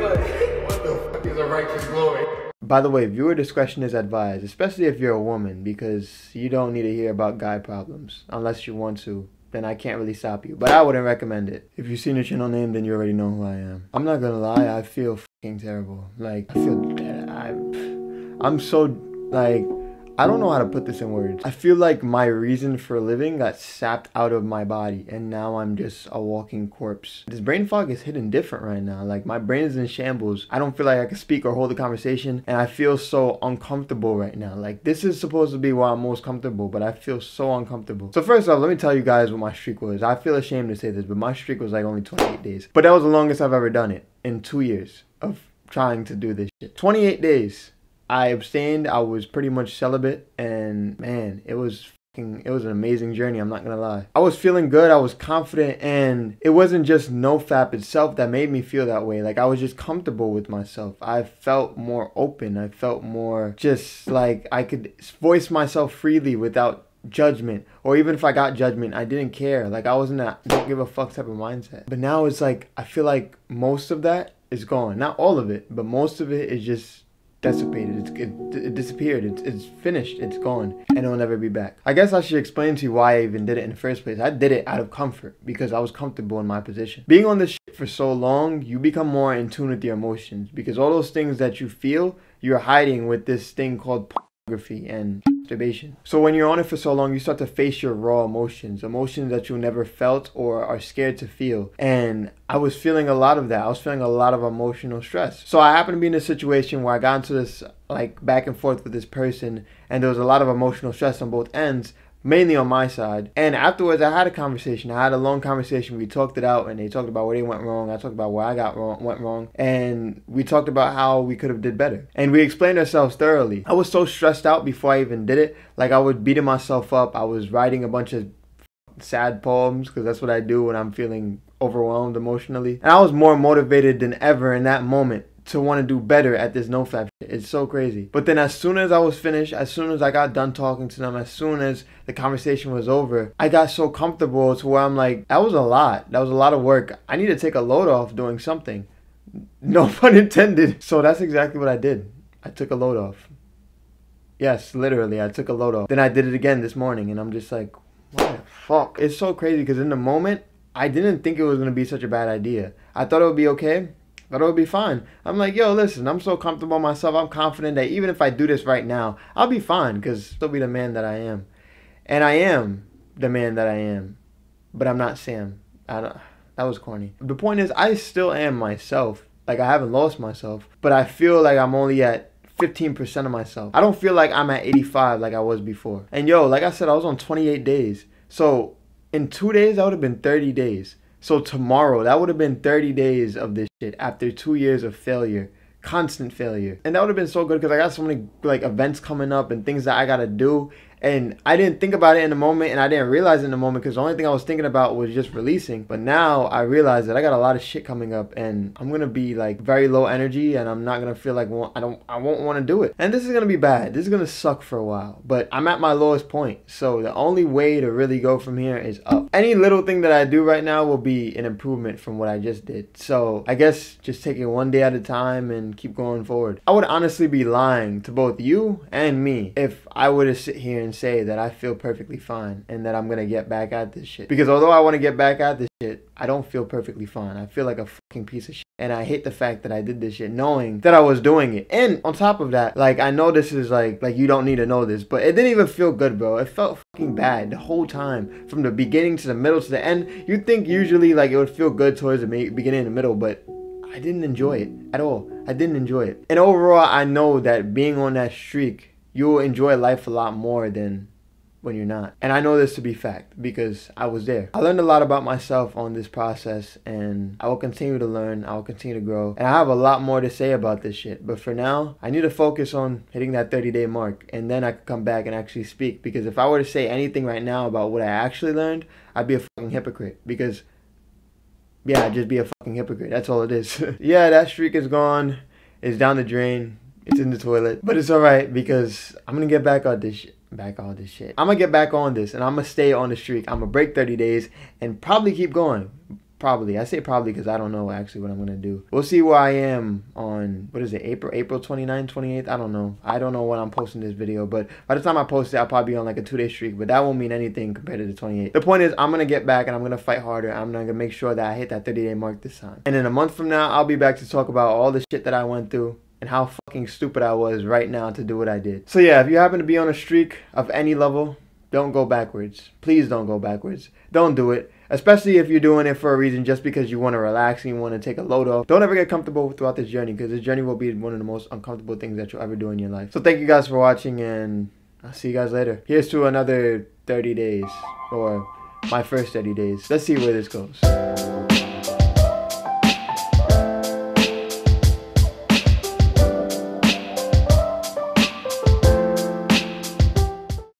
what the fuck is a righteous glory? By the way, viewer discretion is advised, especially if you're a woman, because you don't need to hear about guy problems unless you want to. Then I can't really stop you, but I wouldn't recommend it. If you've seen the channel name, then you already know who I am. I'm not gonna lie, I feel fucking terrible. Like, I feel bad. I'm so, like, I don't know how to put this in words. I feel like my reason for living got sapped out of my body, and now I'm just a walking corpse. This brain fog is hitting different right now. Like, my brain is in shambles. I don't feel like I can speak or hold a conversation, and I feel so uncomfortable right now. Like, this is supposed to be where I'm most comfortable, but I feel so uncomfortable. So first off, let me tell you guys what my streak was. I feel ashamed to say this, but my streak was like only 28 days. But that was the longest I've ever done it in 2 years of trying to do this shit. 28 days. I abstained, I was pretty much celibate, and man, it was an amazing journey, I'm not gonna lie. I was feeling good, I was confident, and it wasn't just NoFap itself that made me feel that way. Like, I was just comfortable with myself. I felt more open, I felt more just like I could voice myself freely without judgment, or even if I got judgment, I didn't care. Like, I was in that don't give a fuck type of mindset. But now it's like, I feel like most of that is gone. Not all of it, but most of it is just dissipated. It disappeared. It's finished. It's gone, and it'll never be back. I guess I should explain to you why I even did it in the first place. I did it out of comfort because I was comfortable in my position. Being on this shit for so long, you become more in tune with your emotions, because all those things that you feel, you're hiding with this thing called pornography and masturbation. So when you're on it for so long, you start to face your raw emotions that you never felt or are scared to feel. And I was feeling a lot of that. I was feeling a lot of emotional stress. So I happened to be in a situation where I got into this like back and forth with this person, and there was a lot of emotional stress on both ends, mainly on my side. And afterwards, I had a conversation. I had a long conversation. We talked it out, and they talked about where they went wrong. I talked about where I went wrong. And we talked about how we could have did better. And we explained ourselves thoroughly. I was so stressed out before I even did it. Like, I was beating myself up. I was writing a bunch of sad poems, because that's what I do when I'm feeling overwhelmed emotionally. And I was more motivated than ever in that moment to want to do better at this NoFap shit. It's so crazy. But then as soon as I was finished, as soon as I got done talking to them, as soon as the conversation was over, I got so comfortable to where I'm like, that was a lot. That was a lot of work. I need to take a load off doing something. No pun intended. So that's exactly what I did. I took a load off. Yes, literally, I took a load off. Then I did it again this morning, and I'm just like, what the fuck? It's so crazy, because in the moment, I didn't think it was going to be such a bad idea. I thought it would be okay. Thought it would be fine. I'm like, yo, listen, I'm so comfortable in myself. I'm confident that even if I do this right now, I'll be fine, because I'll still be the man that I am. And I am the man that I am. But I'm not Sam. That was corny. The point is, I still am myself. Like, I haven't lost myself. But I feel like I'm only at 15% of myself. I don't feel like I'm at 85 like I was before. And yo, like I said, I was on 28 days. So in 2 days, that would have been 30 days. So tomorrow, that would have been 30 days of this shit after 2 years of failure, constant failure. And that would have been so good, because I got so many like events coming up and things that I gotta do. And I didn't think about it in the moment, and I didn't realize it in the moment, because the only thing I was thinking about was just releasing. But now I realize that I got a lot of shit coming up, and I'm gonna be like very low energy, and I'm not gonna feel like I won't want to do it. And this is gonna be bad. This is gonna suck for a while. But I'm at my lowest point, so the only way to really go from here is up. Any little thing that I do right now will be an improvement from what I just did. So I guess just take it one day at a time and keep going forward. I would honestly be lying to both you and me if I were to sit here and say that I feel perfectly fine and that I'm gonna get back at this shit. Because although I want to get back at this shit, I don't feel perfectly fine. I feel like a fucking piece of shit. And I hate the fact that I did this shit knowing that I was doing it. And on top of that, like, I know this is like you don't need to know this, but it didn't even feel good, bro. It felt fucking bad the whole time, from the beginning to the middle to the end. You'd think usually like it would feel good towards the beginning and the middle, but I didn't enjoy it at all. I didn't enjoy it. And overall, I know that being on that streak, you will enjoy life a lot more than when you're not. And I know this to be fact, because I was there. I learned a lot about myself on this process, and I will continue to learn. I will continue to grow. And I have a lot more to say about this shit. But for now, I need to focus on hitting that 30-day mark, and then I could come back and actually speak. Because if I were to say anything right now about what I actually learned, I'd be a fucking hypocrite. Because, yeah, I'd just be a fucking hypocrite. That's all it is. Yeah, that streak is gone. It's down the drain. It's in the toilet. But it's alright, because I'm gonna get back on this shit. I'm gonna get back on this, and I'm gonna stay on the streak. I'm gonna break 30 days and probably keep going. Probably. I say probably because I don't know actually what I'm going to do. We'll see where I am on, what is it, April 29th, 28th? I don't know. I don't know when I'm posting this video, but by the time I post it, I'll probably be on like a 2-day streak, but that won't mean anything compared to the 28th. The point is, I'm going to get back and I'm going to fight harder. I'm going to make sure that I hit that 30-day mark this time. And in a month from now, I'll be back to talk about all the shit that I went through and how fucking stupid I was right now to do what I did. So yeah, if you happen to be on a streak of any level, don't go backwards. Please don't go backwards. Don't do it. Especially if you're doing it for a reason just because you want to relax and you want to take a load off. Don't ever get comfortable throughout this journey because this journey will be one of the most uncomfortable things that you'll ever do in your life. So thank you guys for watching and I'll see you guys later. Here's to another 30 days or my first 30 days. Let's see where this goes.